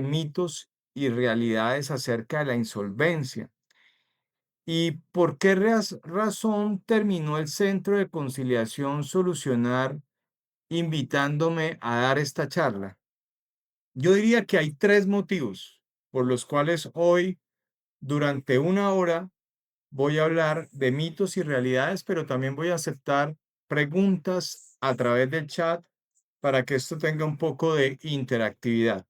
mitos y realidades acerca de la insolvencia. ¿Y por qué razón terminó el Centro de Conciliación Solucionar invitándome a dar esta charla? Yo diría que hay tres motivos por los cuales hoy, durante una hora, voy a hablar de mitos y realidades, pero también voy a aceptar preguntas a través del chat para que esto tenga un poco de interactividad.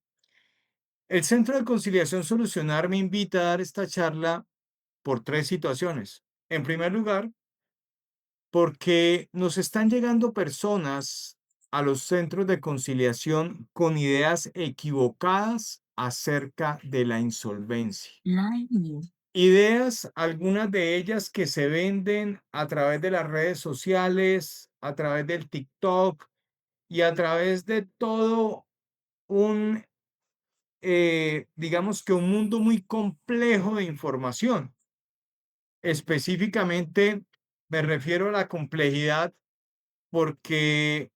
El Centro de Conciliación Solucionar me invita a dar esta charla por tres situaciones. En primer lugar, porque nos están llegando personas a los centros de conciliación con ideas equivocadas acerca de la insolvencia. Ideas, algunas de ellas que se venden a través de las redes sociales, a través del TikTok y a través de todo un, digamos que un mundo muy complejo de información. Específicamente me refiero a la complejidad porque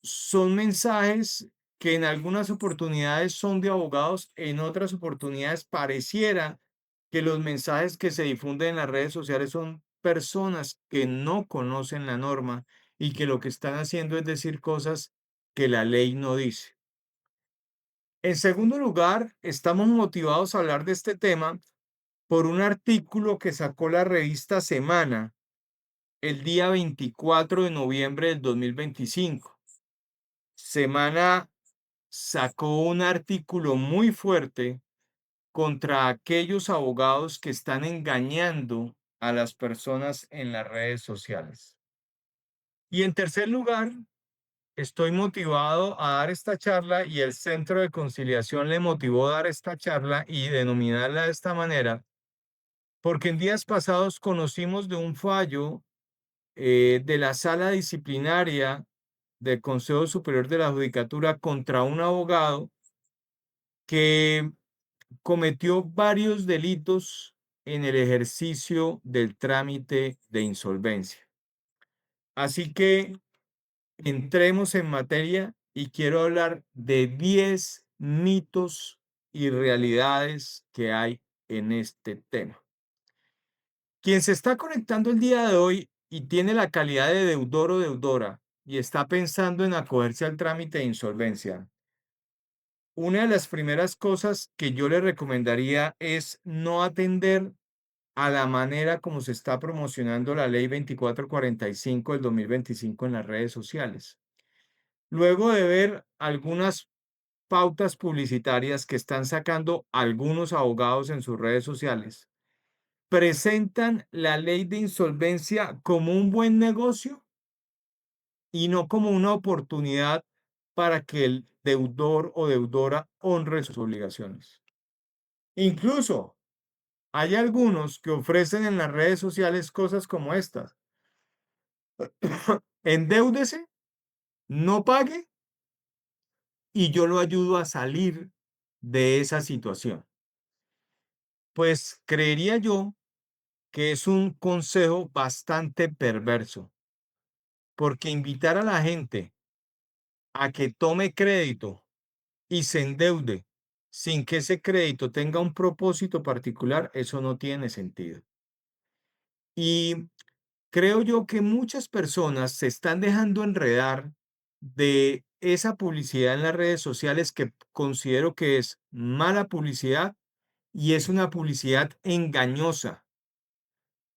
son mensajes que en algunas oportunidades son de abogados, en otras oportunidades pareciera que los mensajes que se difunden en las redes sociales son personas que no conocen la norma y que lo que están haciendo es decir cosas que la ley no dice. En segundo lugar, estamos motivados a hablar de este tema por un artículo que sacó la revista Semana el día 24 de noviembre del 2025. Semana sacó un artículo muy fuerte contra aquellos abogados que están engañando a las personas en las redes sociales. Y en tercer lugar, estoy motivado a dar esta charla y el Centro de Conciliación le motivó a dar esta charla y denominarla de esta manera, porque en días pasados conocimos de un fallo de la Sala Disciplinaria del Consejo Superior de la Judicatura contra un abogado que cometió varios delitos en el ejercicio del trámite de insolvencia. Así que entremos en materia y quiero hablar de 10 mitos y realidades que hay en este tema. Quien se está conectando el día de hoy y tiene la calidad de deudor o deudora y está pensando en acogerse al trámite de insolvencia, una de las primeras cosas que yo le recomendaría es no atender a la manera como se está promocionando la ley 2445 del 2025 en las redes sociales. Luego de ver algunas pautas publicitarias que están sacando algunos abogados en sus redes sociales, presentan la ley de insolvencia como un buen negocio y no como una oportunidad para que el deudor o deudora honre sus obligaciones. Incluso hay algunos que ofrecen en las redes sociales cosas como estas. Endeúdese, no pague y yo lo ayudo a salir de esa situación. Pues creería yo que es un consejo bastante perverso, porque invitar a la gente a que tome crédito y se endeude sin que ese crédito tenga un propósito particular, eso no tiene sentido. Y creo yo que muchas personas se están dejando enredar de esa publicidad en las redes sociales que considero que es mala publicidad y es una publicidad engañosa.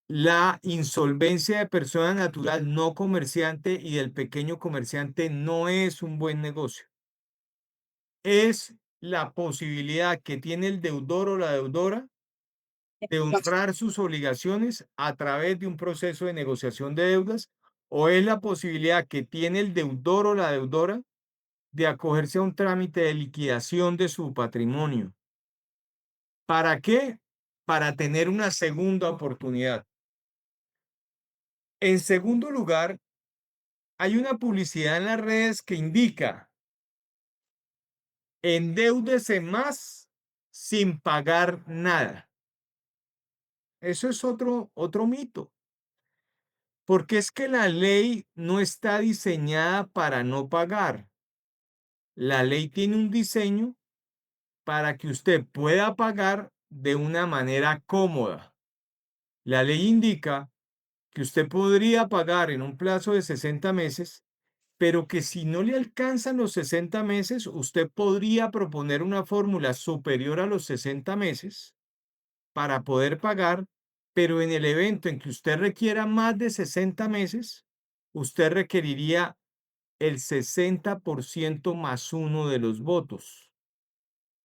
La insolvencia de persona natural no comerciante y del pequeño comerciante no es un buen negocio. Es la posibilidad que tiene el deudor o la deudora de honrar sus obligaciones a través de un proceso de negociación de deudas, o es la posibilidad que tiene el deudor o la deudora de acogerse a un trámite de liquidación de su patrimonio. ¿Para qué? Para tener una segunda oportunidad. En segundo lugar, hay una publicidad en las redes que indica endeúdese más sin pagar nada. Eso es otro mito. Porque es que la ley no está diseñada para no pagar. La ley tiene un diseño para que usted pueda pagar de una manera cómoda. La ley indica que usted podría pagar en un plazo de 60 meses, pero que si no le alcanzan los 60 meses, usted podría proponer una fórmula superior a los 60 meses para poder pagar, pero en el evento en que usted requiera más de 60 meses, usted requeriría el 60% más uno de los votos.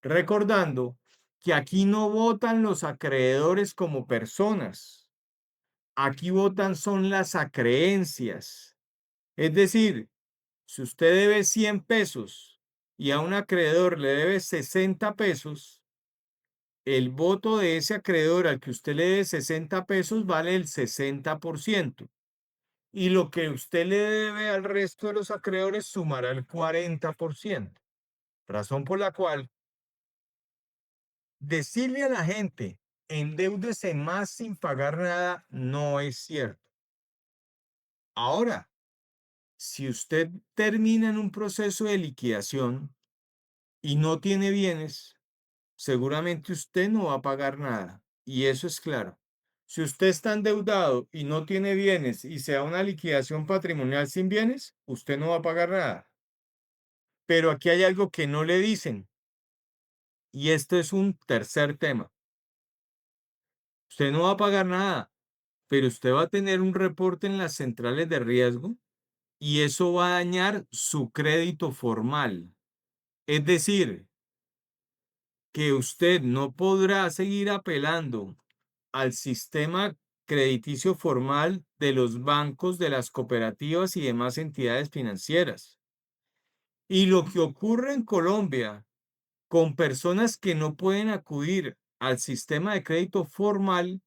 Recordando que aquí no votan los acreedores como personas, aquí votan son las acreencias. Es decir, si usted debe 100 pesos y a un acreedor le debe 60 pesos, el voto de ese acreedor al que usted le debe 60 pesos vale el 60%. Y lo que usted le debe al resto de los acreedores sumará el 40%. Razón por la cual decirle a la gente, endeúdese más sin pagar nada, no es cierto. Ahora, si usted termina en un proceso de liquidación y no tiene bienes, seguramente usted no va a pagar nada. Y eso es claro. Si usted está endeudado y no tiene bienes y se da una liquidación patrimonial sin bienes, usted no va a pagar nada. Pero aquí hay algo que no le dicen. Y esto es un tercer tema. Usted no va a pagar nada, pero usted va a tener un reporte en las centrales de riesgo y eso va a dañar su crédito formal. Es decir, que usted no podrá seguir apelando al sistema crediticio formal de los bancos, de las cooperativas y demás entidades financieras. Y lo que ocurre en Colombia con personas que no pueden acudir al sistema de crédito formal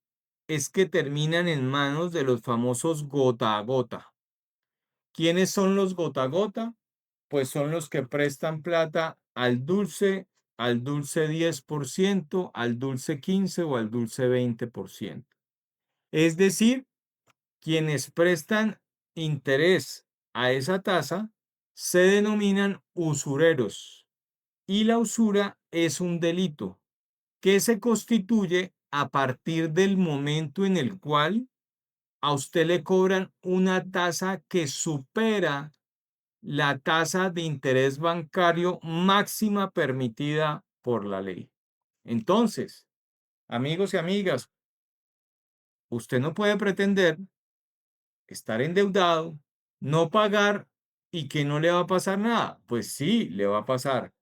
es que terminan en manos de los famosos gota a gota. ¿Quiénes son los gota a gota? Pues son los que prestan plata al dulce 10%, al dulce 15% o al dulce 20%. Es decir, quienes prestan interés a esa tasa se denominan usureros y la usura es un delito que se constituye a partir del momento en el cual a usted le cobran una tasa que supera la tasa de interés bancario máxima permitida por la ley. Entonces, amigos y amigas, usted no puede pretender estar endeudado, no pagar y que no le va a pasar nada. Pues sí, le va a pasar.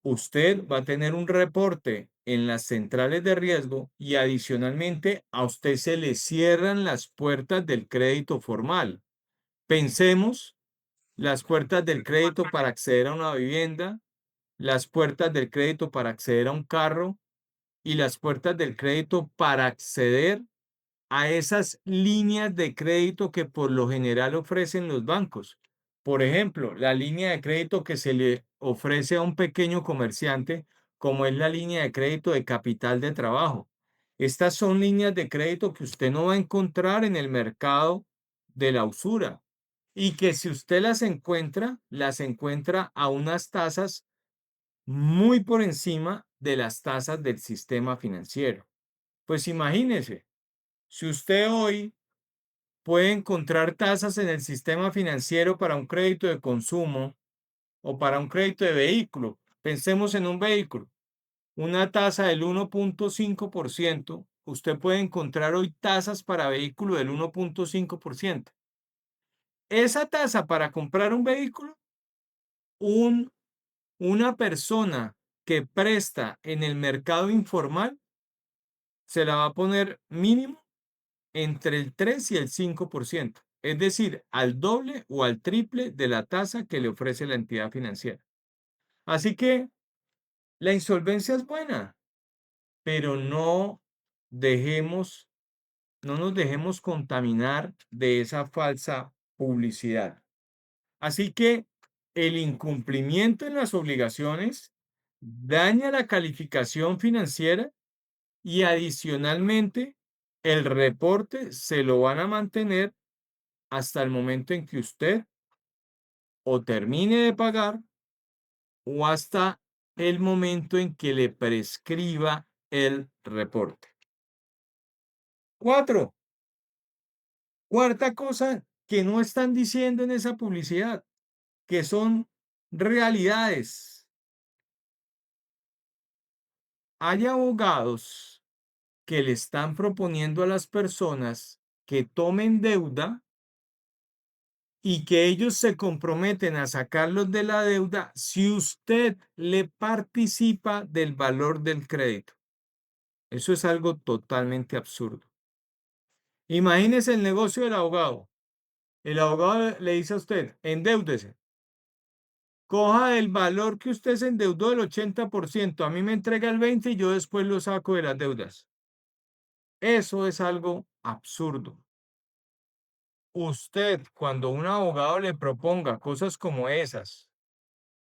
Usted va a tener un reporte en las centrales de riesgo y adicionalmente a usted se le cierran las puertas del crédito formal. Pensemos las puertas del crédito para acceder a una vivienda, las puertas del crédito para acceder a un carro y las puertas del crédito para acceder a esas líneas de crédito que por lo general ofrecen los bancos. Por ejemplo, la línea de crédito que se le ofrece a un pequeño comerciante, como es la línea de crédito de capital de trabajo. Estas son líneas de crédito que usted no va a encontrar en el mercado de la usura y que si usted las encuentra a unas tasas muy por encima de las tasas del sistema financiero. Pues imagínese, si usted hoy puede encontrar tasas en el sistema financiero para un crédito de consumo o para un crédito de vehículo, pensemos en un vehículo, una tasa del 1.5%, usted puede encontrar hoy tasas para vehículo del 1.5%. Esa tasa para comprar un vehículo, un, una persona que presta en el mercado informal se la va a poner mínimo entre el 3 y el 5%, es decir, al doble o al triple de la tasa que le ofrece la entidad financiera. Así que la insolvencia es buena, pero dejemos, no nos dejemos contaminar de esa falsa publicidad. Así que el incumplimiento en las obligaciones daña la calificación financiera y adicionalmente el reporte se lo van a mantener hasta el momento en que usted o termine de pagar o hasta el momento en que le prescriba el reporte. 4. Cuarta cosa que no están diciendo en esa publicidad, que son realidades. Hay abogados que le están proponiendo a las personas que tomen deuda y que ellos se comprometen a sacarlos de la deuda si usted le participa del valor del crédito. Eso es algo totalmente absurdo. Imagínese el negocio del abogado. El abogado le dice a usted, endeúdese. Coja el valor que usted se endeudó del 80%, a mí me entrega el 20% y yo después lo saco de las deudas. Eso es algo absurdo. Usted, cuando un abogado le proponga cosas como esas,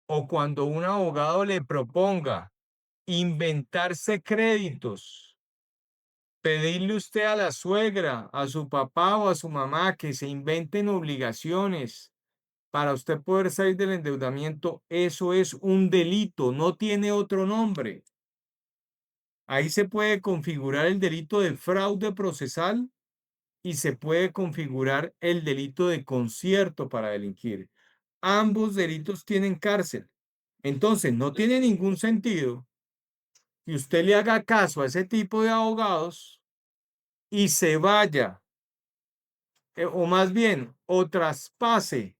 o cuando un abogado le proponga inventarse créditos, pedirle usted a la suegra, a su papá o a su mamá que se inventen obligaciones para usted poder salir del endeudamiento, eso es un delito, no tiene otro nombre. Ahí se puede configurar el delito de fraude procesal y se puede configurar el delito de concierto para delinquir. Ambos delitos tienen cárcel. Entonces, no tiene ningún sentido que usted le haga caso a ese tipo de abogados y se vaya, o más bien, o traspase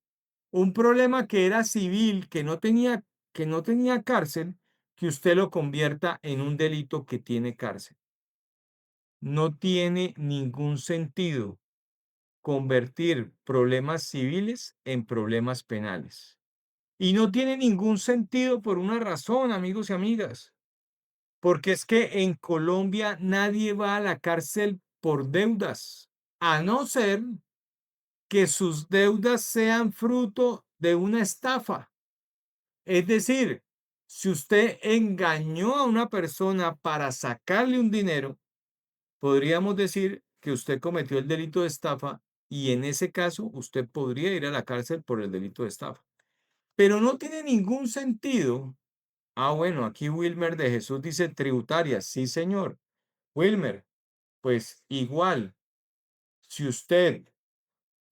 un problema que era civil, que no tenía cárcel, que usted lo convierta en un delito que tiene cárcel. No tiene ningún sentido convertir problemas civiles en problemas penales. Y no tiene ningún sentido por una razón, amigos y amigas, porque es que en Colombia nadie va a la cárcel por deudas, a no ser que sus deudas sean fruto de una estafa. Es decir, si usted engañó a una persona para sacarle un dinero, podríamos decir que usted cometió el delito de estafa y en ese caso usted podría ir a la cárcel por el delito de estafa. Pero no tiene ningún sentido. Ah, bueno, aquí Wilmer de Jesús dice tributarias. Sí, señor. Wilmer, pues igual, si usted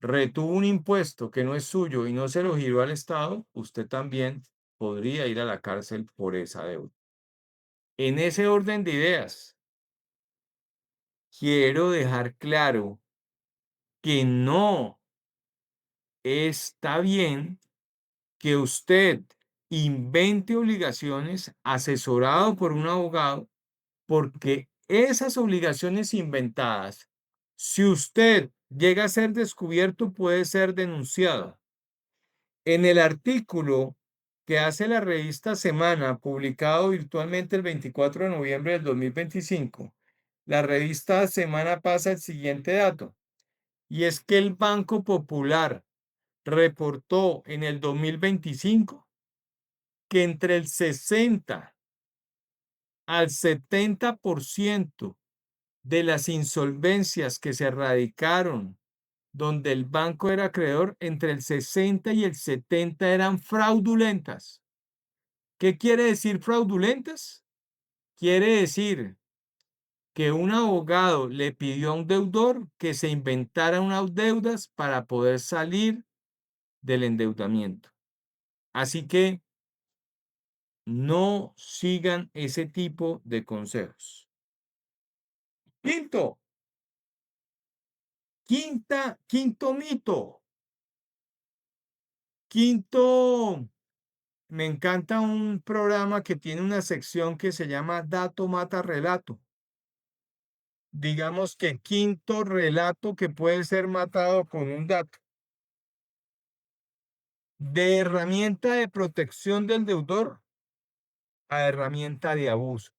retuvo un impuesto que no es suyo y no se lo giró al Estado, usted también podría ir a la cárcel por esa deuda. En ese orden de ideas, quiero dejar claro que no está bien que usted invente obligaciones asesorado por un abogado, porque esas obligaciones inventadas, si usted llega a ser descubierto, puede ser denunciado. En el artículo que hace la revista Semana, publicado virtualmente el 24 de noviembre del 2025, la revista Semana pasa el siguiente dato, y es que el Banco Popular reportó en el 2025 que entre el 60 al 70% de las insolvencias que se erradicaron donde el banco era acreedor, entre el 60 y el 70 eran fraudulentas. ¿Qué quiere decir fraudulentas? Quiere decir que un abogado le pidió a un deudor que se inventara unas deudas para poder salir del endeudamiento. Así que no sigan ese tipo de consejos. Quinto, quinto mito. Quinto, me encanta un programa que tiene una sección que se llama Dato Mata Relato. Digamos que quinto relato que puede ser matado con un dato. De herramienta de protección del deudor a herramienta de abuso.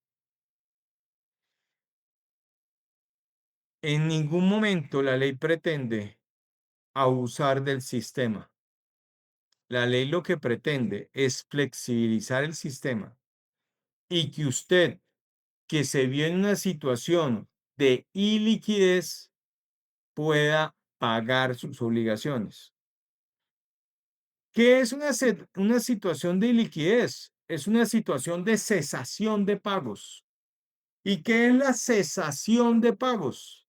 En ningún momento la ley pretende abusar del sistema. La ley lo que pretende es flexibilizar el sistema y que usted, que se vio en una situación de iliquidez, pueda pagar sus obligaciones. ¿Qué es una situación de iliquidez? es una situación de cesación de pagos. ¿Y qué es la cesación de pagos?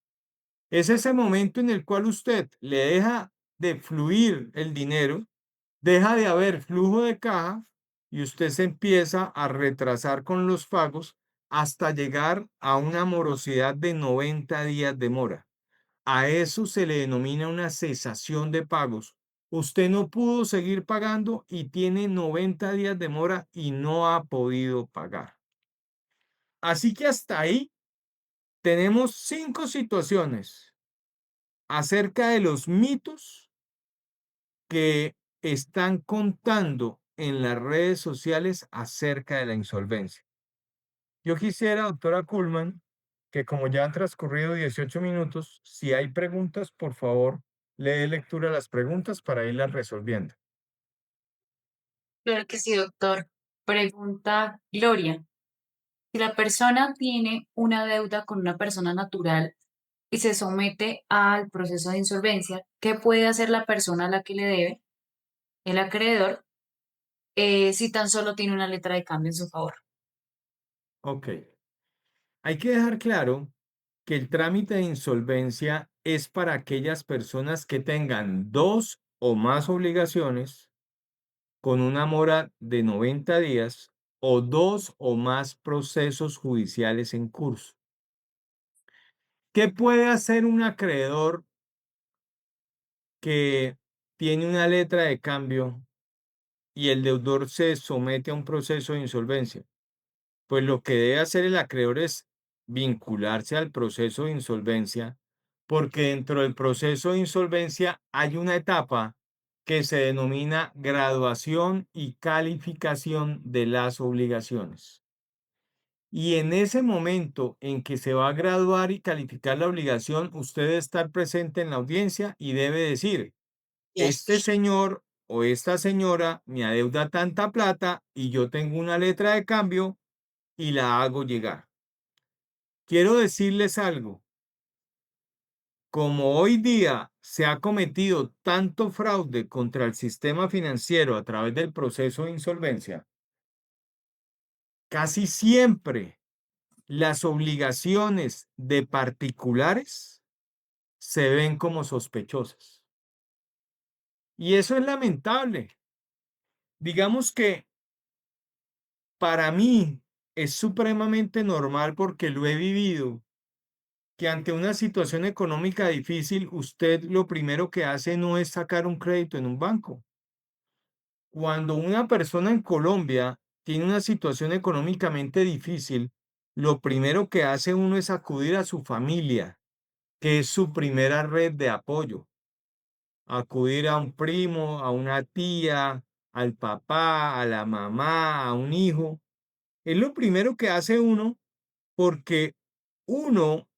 Es ese momento en el cual usted le deja de fluir el dinero, deja de haber flujo de caja y usted se empieza a retrasar con los pagos hasta llegar a una morosidad de 90 días de mora. A eso se le denomina una cesación de pagos. Usted no pudo seguir pagando y tiene 90 días de mora y no ha podido pagar. Así que hasta ahí tenemos 5 situaciones acerca de los mitos que están contando en las redes sociales acerca de la insolvencia. Yo quisiera, doctora Kuhlman, que como ya han transcurrido 18 minutos, si hay preguntas, por favor, le dé lectura a las preguntas para irlas resolviendo. Claro que sí, doctor. Pregunta Gloria. Si la persona tiene una deuda con una persona natural y se somete al proceso de insolvencia, ¿qué puede hacer la persona a la que le debe, el acreedor, si tan solo tiene una letra de cambio en su favor? Ok, hay que dejar claro que el trámite de insolvencia es para aquellas personas que tengan dos o más obligaciones con una mora de 90 días o dos o más procesos judiciales en curso. ¿Qué puede hacer un acreedor que tiene una letra de cambio y el deudor se somete a un proceso de insolvencia? Pues lo que debe hacer el acreedor es vincularse al proceso de insolvencia, porque dentro del proceso de insolvencia hay una etapa que se denomina graduación y calificación de las obligaciones. Y en ese momento en que se va a graduar y calificar la obligación, usted debe estar presente en la audiencia y debe decir, este Yes. señor o esta señora me adeuda tanta plata y yo tengo una letra de cambio y la hago llegar. Quiero decirles algo, como hoy día se ha cometido tanto fraude contra el sistema financiero a través del proceso de insolvencia, casi siempre las obligaciones de particulares se ven como sospechosas. Y eso es lamentable. Digamos que para mí es supremamente normal porque lo he vivido, que ante una situación económica difícil, usted lo primero que hace no es sacar un crédito en un banco. Cuando una persona en Colombia tiene una situación económicamente difícil, lo primero que hace uno es acudir a su familia, que es su primera red de apoyo. Acudir a un primo, a una tía, al papá, a la mamá, a un hijo. Es lo primero que hace uno porque uno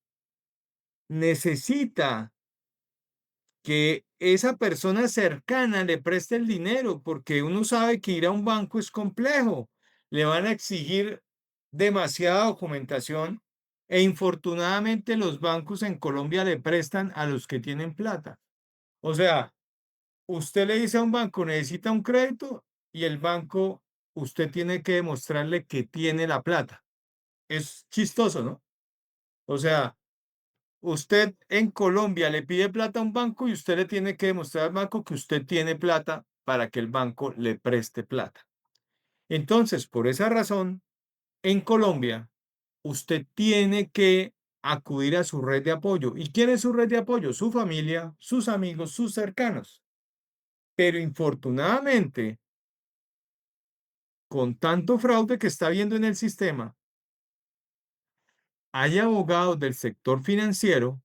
necesita que esa persona cercana le preste el dinero, porque uno sabe que ir a un banco es complejo, le van a exigir demasiada documentación e infortunadamente los bancos en Colombia le prestan a los que tienen plata. O sea, usted le dice a un banco, necesita un crédito y el banco, usted tiene que demostrarle que tiene la plata. Es chistoso, ¿no? O sea, usted en Colombia le pide plata a un banco y usted le tiene que demostrar al banco que usted tiene plata para que el banco le preste plata. Entonces, por esa razón, en Colombia, usted tiene que acudir a su red de apoyo. ¿Y quién es su red de apoyo? Su familia, sus amigos, sus cercanos. Pero infortunadamente, con tanto fraude que está habiendo en el sistema, hay abogados del sector financiero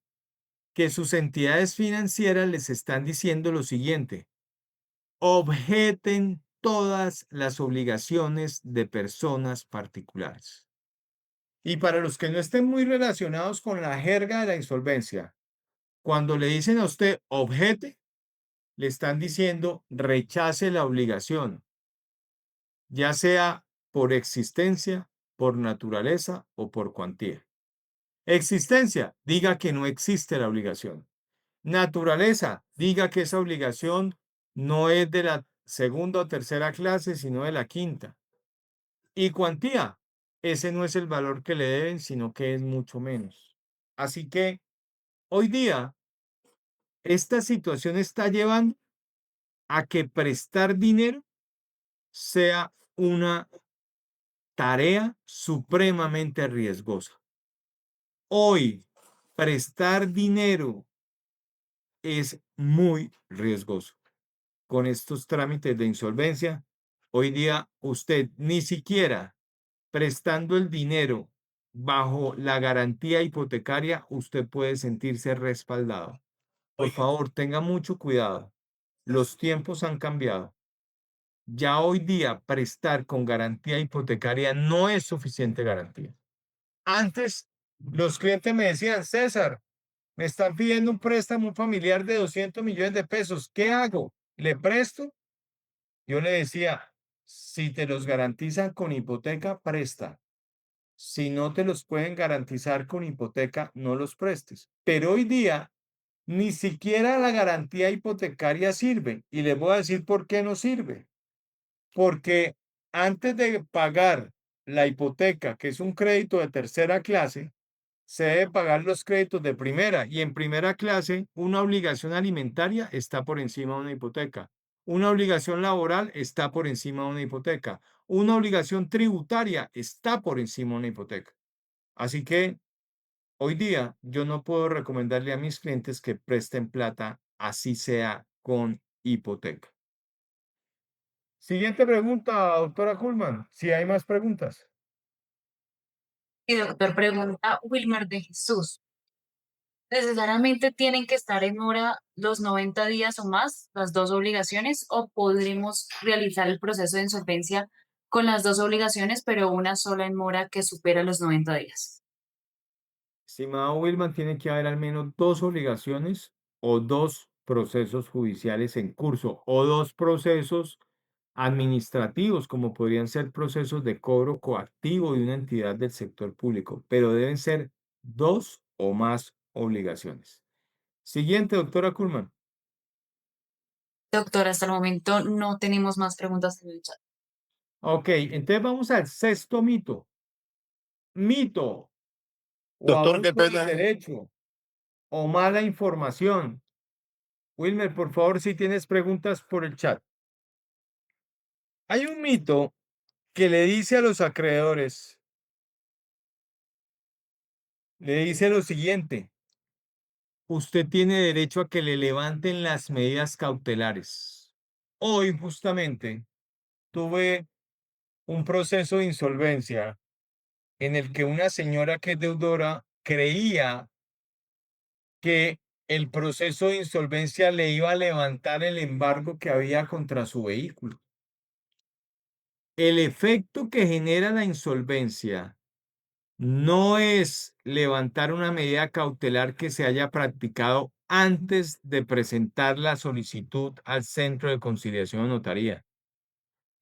que sus entidades financieras les están diciendo lo siguiente: objeten todas las obligaciones de personas particulares. Y para los que no estén muy relacionados con la jerga de la insolvencia, cuando le dicen a usted objete, le están diciendo rechace la obligación, ya sea por existencia, por naturaleza o por cuantía. Existencia, diga que no existe la obligación. Naturaleza, diga que esa obligación no es de la segunda o tercera clase, sino de la quinta. y cuantía. Ese no es el valor que le deben, sino que es mucho menos. Así que hoy día esta situación está llevando a que prestar dinero sea una tarea supremamente riesgosa. Hoy, prestar dinero es muy riesgoso. Con estos trámites de insolvencia, hoy día usted ni siquiera prestando el dinero bajo la garantía hipotecaria, usted puede sentirse respaldado. Por favor, tenga mucho cuidado. Los tiempos han cambiado. Ya hoy día prestar con garantía hipotecaria no es suficiente garantía. Antes, los clientes me decían, César, me están pidiendo un préstamo familiar de 200 millones de pesos. ¿Qué hago? ¿Le presto? Yo le decía, si te los garantizan con hipoteca, presta. Si no te los pueden garantizar con hipoteca, no los prestes. Pero hoy día ni siquiera la garantía hipotecaria sirve. Y les voy a decir por qué no sirve. Porque antes de pagar la hipoteca, que es un crédito de tercera clase, se debe pagar los créditos de primera y en primera clase una obligación alimentaria está por encima de una hipoteca. Una obligación laboral está por encima de una hipoteca. Una obligación tributaria está por encima de una hipoteca. Así que hoy día yo no puedo recomendarle a mis clientes que presten plata así sea con hipoteca. Siguiente pregunta, doctora Kuhlman. Si hay más preguntas. Y doctor, pregunta Wilmer de Jesús. ¿Necesariamente tienen que estar en mora los 90 días o más, las dos obligaciones, o podremos realizar el proceso de insolvencia con las dos obligaciones, pero una sola en mora que supera los 90 días? Estimado Wilman, tiene que haber al menos dos obligaciones o dos procesos judiciales en curso o dos procesos administrativos, como podrían ser procesos de cobro coactivo de una entidad del sector público, pero deben ser dos o más obligaciones. Siguiente, doctora Kuhlman. Doctor, hasta el momento no tenemos más preguntas en el chat. Ok, entonces vamos al sexto mito. Mito o Doctor, qué abuso del pena. derecho o mala información. Wilmer, por favor, si tienes preguntas por el chat. Hay un mito que le dice a los acreedores, le dice lo siguiente, usted tiene derecho a que le levanten las medidas cautelares. Hoy justamente tuve un proceso de insolvencia en el que una señora que es deudora creía que el proceso de insolvencia le iba a levantar el embargo que había contra su vehículo. El efecto que genera la insolvencia no es levantar una medida cautelar que se haya practicado antes de presentar la solicitud al centro de conciliación o notaría.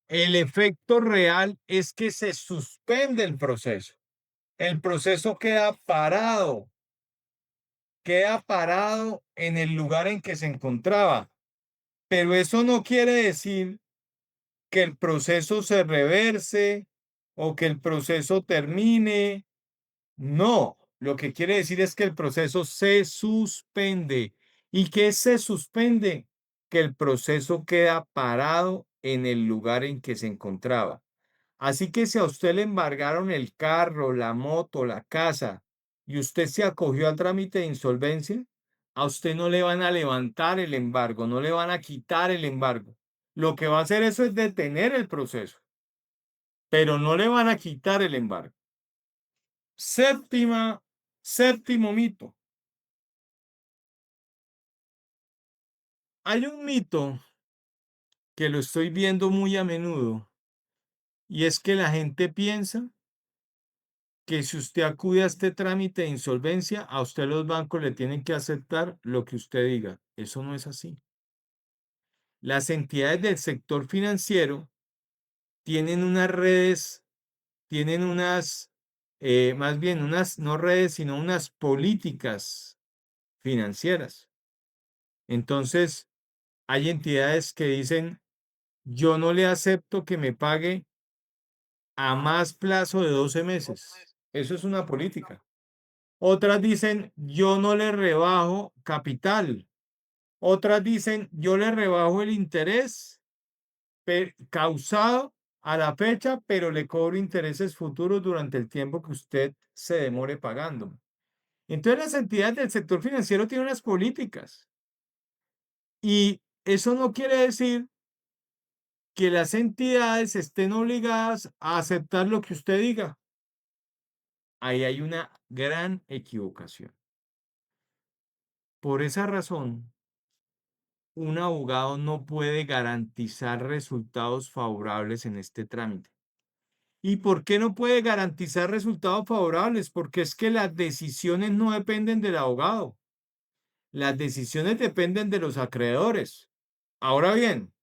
El efecto real es que se suspende el proceso. El proceso queda parado en el lugar en que se encontraba. Pero eso no quiere decir que el proceso se reverse o que el proceso termine. No, lo que quiere decir es que el proceso se suspende. ¿Y qué se suspende? Que el proceso queda parado en el lugar en que se encontraba. Así que si a usted le embargaron el carro, la moto, la casa y usted se acogió al trámite de insolvencia, a usted no le van a levantar el embargo, no le van a quitar el embargo. Lo que va a hacer eso es detener el proceso, pero no le van a quitar el embargo. Séptimo mito. Hay un mito que lo estoy viendo muy a menudo y es que la gente piensa que si usted acude a este trámite de insolvencia, a usted los bancos le tienen que aceptar lo que usted diga. Eso no es así. Las entidades del sector financiero tienen unas redes, tienen unas, más bien unas, no redes, sino unas políticas financieras. Entonces, hay entidades que dicen, yo no le acepto que me pague a más plazo de 12 meses. Eso es una política. Otras dicen, yo no le rebajo capital. Otras dicen, yo le rebajo el interés causado a la fecha, pero le cobro intereses futuros durante el tiempo que usted se demore pagando. Entonces las entidades del sector financiero tienen unas políticas y eso no quiere decir que las entidades estén obligadas a aceptar lo que usted diga. Ahí hay una gran equivocación. Por esa razón, un abogado no puede garantizar resultados favorables en este trámite. ¿Y por qué no puede garantizar resultados favorables? Porque es que las decisiones no dependen del abogado. Las decisiones dependen de los acreedores. Ahora bien,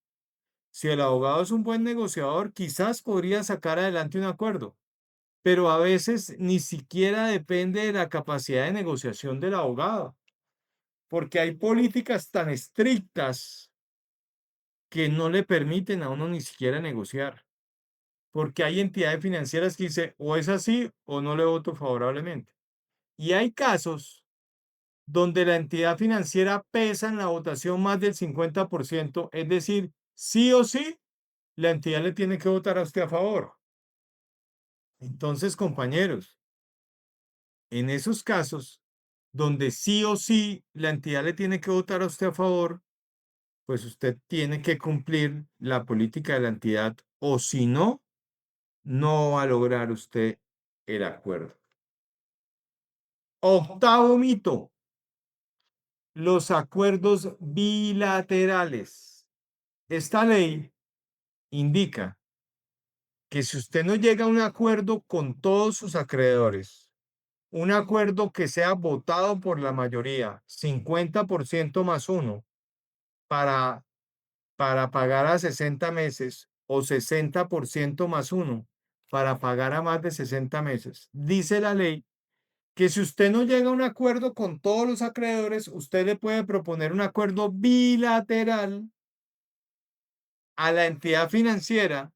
si el abogado es un buen negociador, quizás podría sacar adelante un acuerdo, pero a veces ni siquiera depende de la capacidad de negociación del abogado, porque hay políticas tan estrictas que no le permiten a uno ni siquiera negociar, porque hay entidades financieras que dicen o es así o no le voto favorablemente. Y hay casos donde la entidad financiera pesa en la votación más del 50%, es decir, sí o sí, la entidad le tiene que votar a usted a favor. Entonces, compañeros, en esos casos donde sí o sí la entidad le tiene que votar a usted a favor, pues usted tiene que cumplir la política de la entidad o si no, no va a lograr usted el acuerdo. Octavo mito, los acuerdos bilaterales. Esta ley indica que si usted no llega a un acuerdo con todos sus acreedores, un acuerdo que sea votado por la mayoría, 50% más uno, para, para pagar a 60 meses o 60% más uno para pagar a más de 60 meses, dice la ley que si usted no llega a un acuerdo con todos los acreedores, usted le puede proponer un acuerdo bilateral a la entidad financiera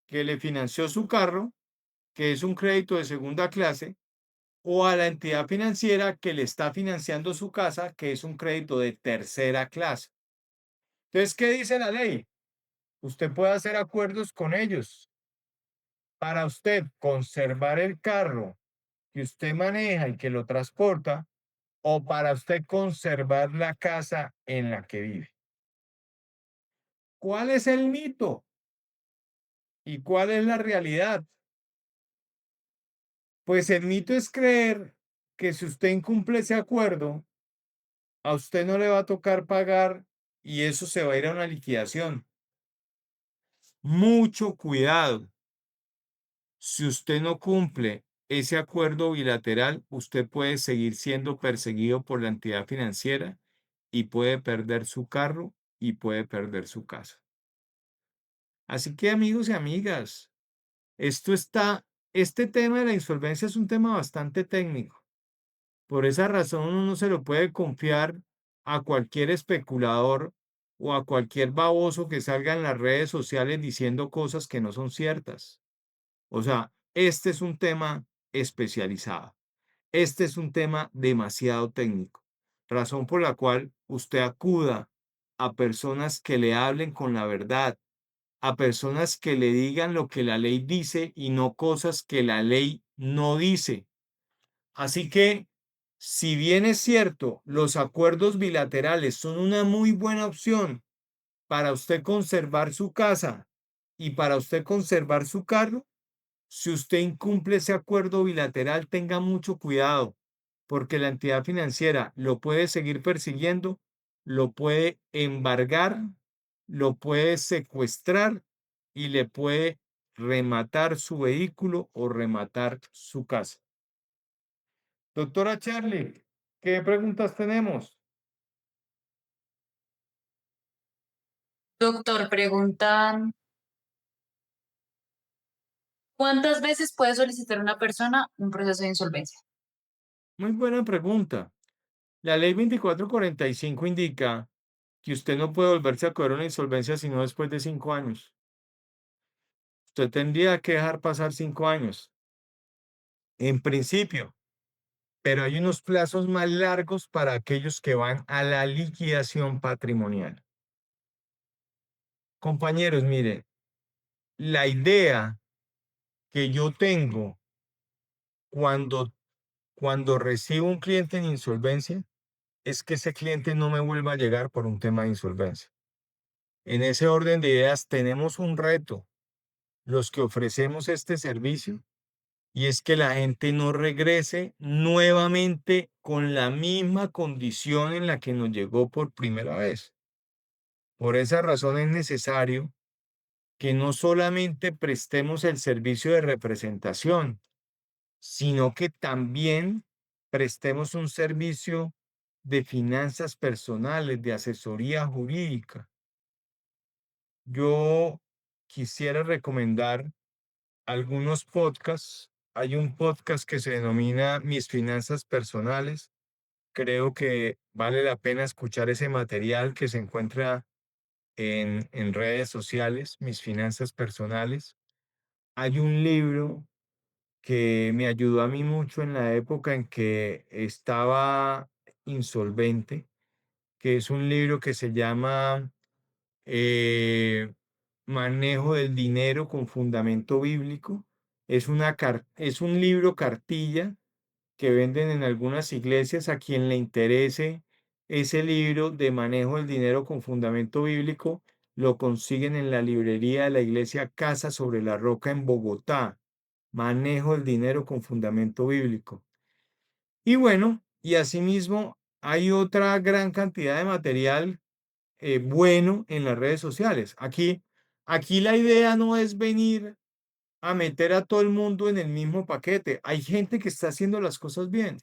que le financió su carro, que es un crédito de segunda clase, o a la entidad financiera que le está financiando su casa, que es un crédito de tercera clase. Entonces, ¿qué dice la ley? Usted puede hacer acuerdos con ellos para usted conservar el carro que usted maneja y que lo transporta, o para usted conservar la casa en la que vive. ¿Cuál es el mito y cuál es la realidad? Pues el mito es creer que si usted incumple ese acuerdo, a usted no le va a tocar pagar y eso se va a ir a una liquidación. Mucho cuidado. Si usted no cumple ese acuerdo bilateral, usted puede seguir siendo perseguido por la entidad financiera y puede perder su carro y puede perder su casa. Así que amigos y amigas, este tema de la insolvencia es un tema bastante técnico. Por esa razón uno no se lo puede confiar a cualquier especulador o a cualquier baboso que salga en las redes sociales diciendo cosas que no son ciertas. O sea, este es un tema especializado. Este es un tema demasiado técnico, razón por la cual usted acuda a personas que le hablen con la verdad, a personas que le digan lo que la ley dice y no cosas que la ley no dice. Así que, si bien es cierto, los acuerdos bilaterales son una muy buena opción para usted conservar su casa y para usted conservar su carro, si usted incumple ese acuerdo bilateral, tenga mucho cuidado, porque la entidad financiera lo puede seguir persiguiendo, lo puede embargar, lo puede secuestrar y le puede rematar su vehículo o rematar su casa. Doctora Charlie, ¿qué preguntas tenemos? Doctor, preguntan, ¿cuántas veces puede solicitar una persona un proceso de insolvencia? Muy buena pregunta. La ley 2445 indica que usted no puede volverse a cobrar una insolvencia sino después de 5 años. usted tendría que dejar pasar 5 años, en principio, pero hay unos plazos más largos para aquellos que van a la liquidación patrimonial. Compañeros, mire, la idea que yo tengo cuando, cuando recibo un cliente en insolvencia es que ese cliente no me vuelva a llegar por un tema de insolvencia. En ese orden de ideas tenemos un reto, los que ofrecemos este servicio, y es que la gente no regrese nuevamente con la misma condición en la que nos llegó por primera vez. Por esa razón es necesario que no solamente prestemos el servicio de representación, sino que también prestemos un servicio de finanzas personales, de asesoría jurídica. Yo quisiera recomendar algunos podcasts. Hay un podcast que se denomina Mis finanzas personales. Creo que vale la pena escuchar ese material que se encuentra en redes sociales, Mis finanzas personales. Hay un libro que me ayudó a mí mucho en la época en que estaba insolvente, que es un libro que se llama eh, Manejo del dinero con fundamento bíblico. Es un libro cartilla que venden en algunas iglesias a quien le interese ese libro de manejo del dinero con fundamento bíblico. Lo consiguen en la librería de la iglesia Casa sobre la Roca en Bogotá. Manejo del dinero con fundamento bíblico. Y bueno, y asimismo hay otra gran cantidad de material bueno en las redes sociales. Aquí la idea no es venir a meter a todo el mundo en el mismo paquete. Hay gente que está haciendo las cosas bien.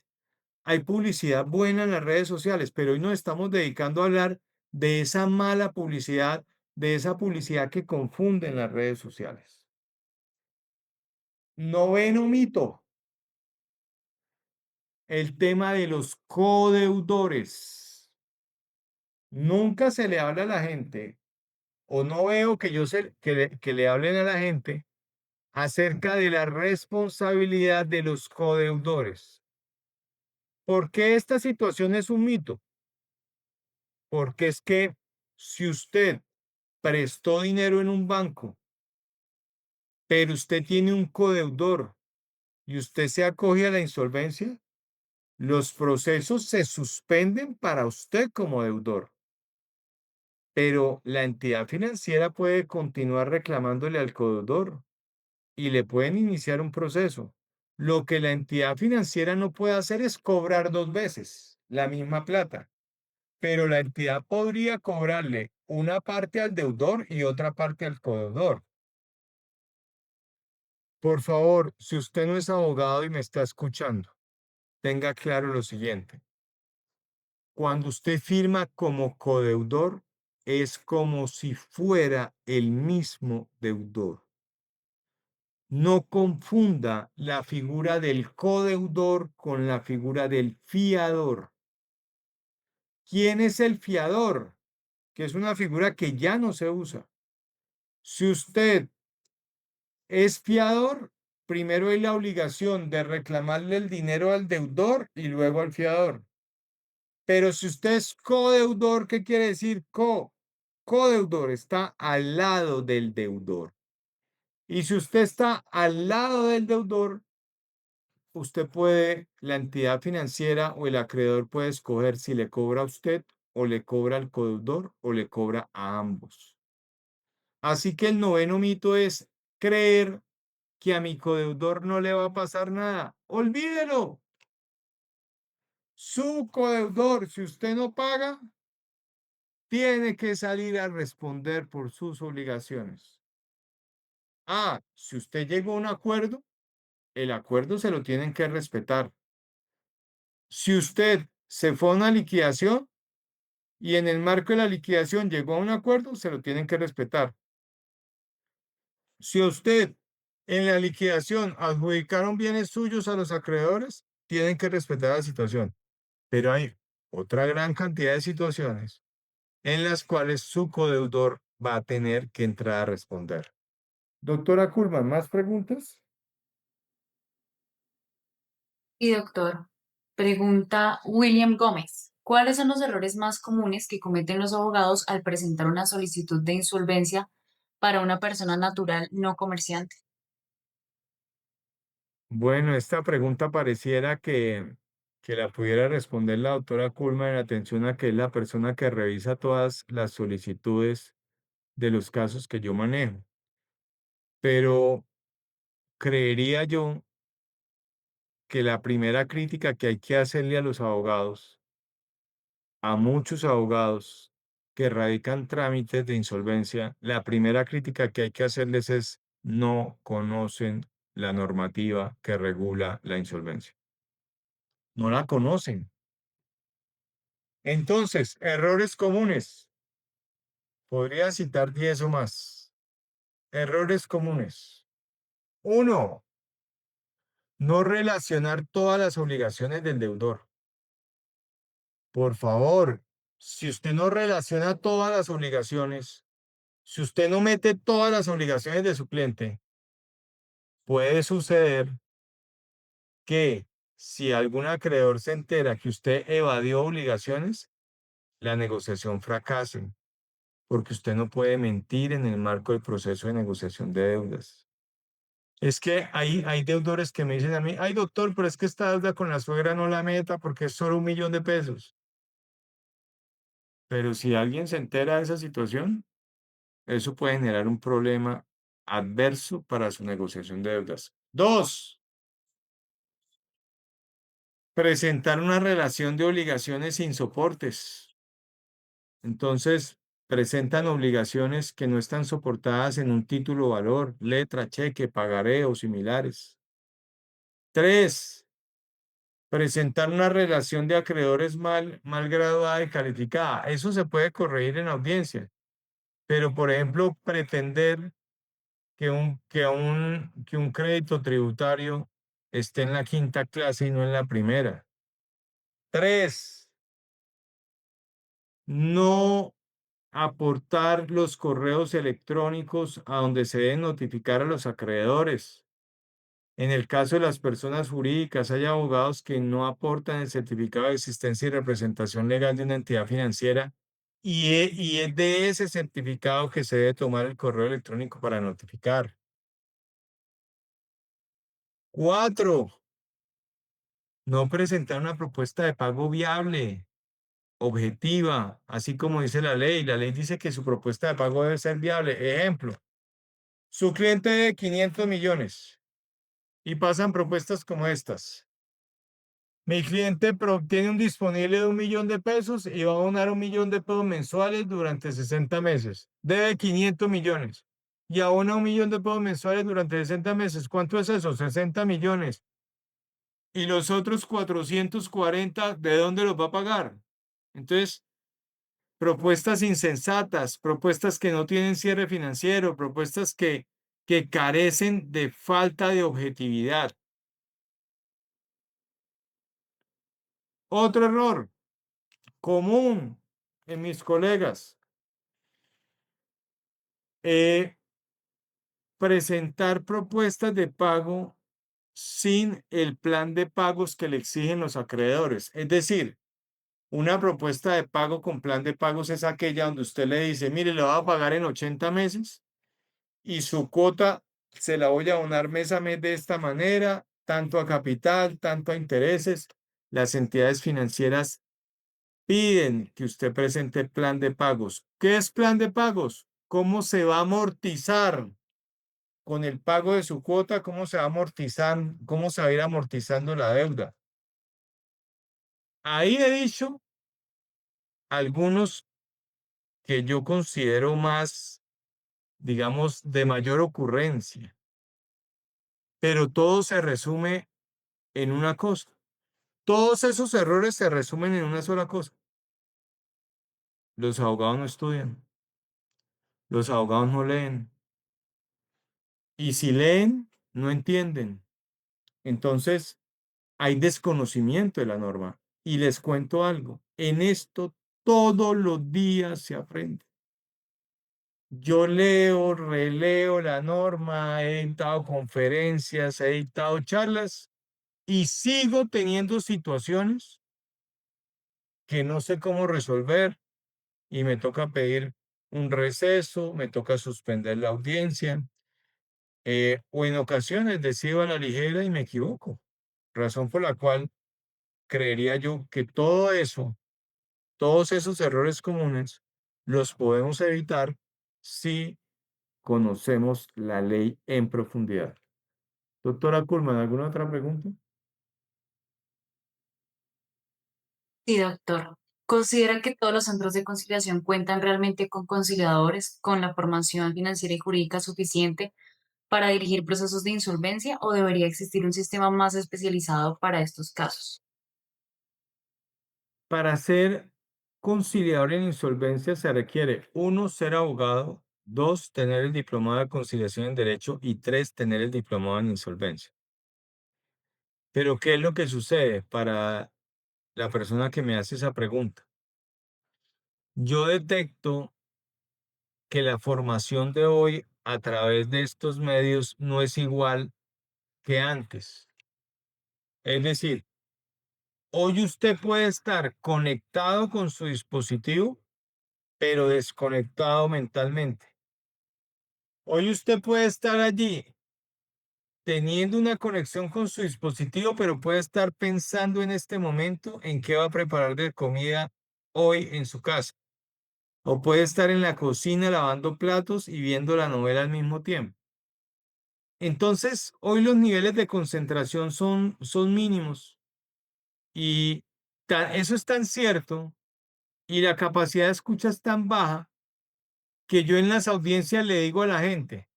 Hay publicidad buena en las redes sociales, pero hoy nos estamos dedicando a hablar de esa mala publicidad, de esa publicidad que confunde en las redes sociales. Noveno mito, el tema de los codeudores. Nunca se le habla a la gente, o no veo que que le hablen a la gente acerca de la responsabilidad de los codeudores. ¿Por qué esta situación es un mito? Porque es que si usted prestó dinero en un banco, pero usted tiene un codeudor y usted se acoge a la insolvencia, los procesos se suspenden para usted como deudor, pero la entidad financiera puede continuar reclamándole al codeudor y le pueden iniciar un proceso. Lo que la entidad financiera no puede hacer es cobrar dos veces la misma plata, pero la entidad podría cobrarle una parte al deudor y otra parte al codeudor. Por favor, si usted no es abogado y me está escuchando, tenga claro lo siguiente. Cuando usted firma como codeudor, es como si fuera el mismo deudor. No confunda la figura del codeudor con la figura del fiador. ¿Quién es el fiador? Que es una figura que ya no se usa. Si usted es fiador, primero hay la obligación de reclamarle el dinero al deudor y luego al fiador. Pero si usted es codeudor, ¿qué quiere decir codeudor? Está al lado del deudor. Y si usted está al lado del deudor, usted puede, la entidad financiera o el acreedor puede escoger si le cobra a usted o le cobra al codeudor o le cobra a ambos. Así que el noveno mito es creer que a mi codeudor no le va a pasar nada. Olvídelo. Su codeudor, si usted no paga, tiene que salir a responder por sus obligaciones. Si usted llegó a un acuerdo, el acuerdo se lo tienen que respetar. Si usted se fue a una liquidación y en el marco de la liquidación llegó a un acuerdo, se lo tienen que respetar. Si usted en la liquidación adjudicaron bienes suyos a los acreedores, tienen que respetar la situación. Pero hay otra gran cantidad de situaciones en las cuales su codeudor va a tener que entrar a responder. Doctora Kuhlman, ¿más preguntas? Y doctor, pregunta William Gómez, ¿cuáles son los errores más comunes que cometen los abogados al presentar una solicitud de insolvencia para una persona natural no comerciante? Bueno, esta pregunta pareciera que la pudiera responder la doctora Kuhlman en atención a que es la persona que revisa todas las solicitudes de los casos que yo manejo. Pero creería yo que la primera crítica que hay que hacerle a los abogados, a muchos abogados que radican trámites de insolvencia, la primera crítica que hay que hacerles es no conocen la normativa que regula la insolvencia. No la conocen. Entonces, errores comunes. Podría citar 10 o más. Errores comunes. Uno, no relacionar todas las obligaciones del deudor. Por favor, si usted no relaciona todas las obligaciones, si usted no mete todas las obligaciones de su cliente, puede suceder que si algún acreedor se entera que usted evadió obligaciones, la negociación fracase, porque usted no puede mentir en el marco del proceso de negociación de deudas. Es que hay deudores que me dicen a mí, ay doctor, pero es que esta deuda con la suegra no la meta porque es solo 1 millón de pesos. Pero si alguien se entera de esa situación, eso puede generar un problema adverso para su negociación de deudas. Dos, presentar una relación de obligaciones sin soportes. Entonces, presentan obligaciones que no están soportadas en un título o valor, letra, cheque, pagaré o similares. Tres, presentar una relación de acreedores mal graduada y calificada. Eso se puede corregir en audiencia, pero por ejemplo, pretender que un crédito tributario esté en la quinta clase y no en la primera. Tres, no aportar los correos electrónicos a donde se deben notificar a los acreedores. En el caso de las personas jurídicas, hay abogados que no aportan el certificado de existencia y representación legal de una entidad financiera y es de ese certificado que se debe tomar el correo electrónico para notificar. Cuatro, no presentar una propuesta de pago viable, objetiva, así como dice la ley. La ley dice que su propuesta de pago debe ser viable. Ejemplo, su cliente de 500 millones y pasan propuestas como estas. Mi cliente tiene un disponible de 1 millón de pesos y va a donar 1 millón de pesos mensuales durante 60 meses. Debe 500 millones y abona 1 millón de pesos mensuales durante 60 meses. ¿Cuánto es eso? 60 millones. ¿Y los otros 440, de dónde los va a pagar? Entonces, propuestas insensatas, propuestas que no tienen cierre financiero, propuestas que carecen de falta de objetividad. Otro error común en mis colegas, eh, presentar propuestas de pago sin el plan de pagos que le exigen los acreedores. Es decir, una propuesta de pago con plan de pagos es aquella donde usted le dice, mire, le voy a pagar en 80 meses y su cuota se la voy a abonar mes a mes de esta manera, tanto a capital, tanto a intereses. Las entidades financieras piden que usted presente plan de pagos. ¿Qué es plan de pagos? ¿Cómo se va a amortizar con el pago de su cuota? ¿Cómo se va a amortizar? ¿Cómo se va a ir amortizando la deuda? Ahí he dicho algunos que yo considero más, digamos, de mayor ocurrencia, pero todo se resume en una cosa. Todos esos errores se resumen en una sola cosa. Los abogados no estudian, los abogados no leen, y si leen, no entienden. Entonces, hay desconocimiento de la norma. Y les cuento algo, en esto todos los días se aprende. Yo leo, releo la norma, he dictado conferencias, he dictado charlas y sigo teniendo situaciones que no sé cómo resolver y me toca pedir un receso, me toca suspender la audiencia, o en ocasiones decido a la ligera y me equivoco, razón por la cual creería yo que todo eso, todos esos errores comunes, los podemos evitar si conocemos la ley en profundidad. Doctora Kuhlman, ¿alguna otra pregunta? Sí, doctor. ¿Considera que todos los centros de conciliación cuentan realmente con conciliadores con la formación financiera y jurídica suficiente para dirigir procesos de insolvencia o debería existir un sistema más especializado para estos casos? Para ser conciliador en insolvencia se requiere, uno, ser abogado, dos, tener el diplomado de conciliación en derecho y tres, tener el diplomado en insolvencia. Pero, ¿qué es lo que sucede para la persona que me hace esa pregunta? Yo detecto que la formación de hoy a través de estos medios no es igual que antes. Es decir, hoy usted puede estar conectado con su dispositivo, pero desconectado mentalmente. Hoy usted puede estar allí teniendo una conexión con su dispositivo, pero puede estar pensando en este momento en qué va a preparar de comida hoy en su casa. O puede estar en la cocina lavando platos y viendo la novela al mismo tiempo. Entonces, hoy los niveles de concentración son mínimos y eso es tan cierto y la capacidad de escucha es tan baja que yo en las audiencias le digo a la gente,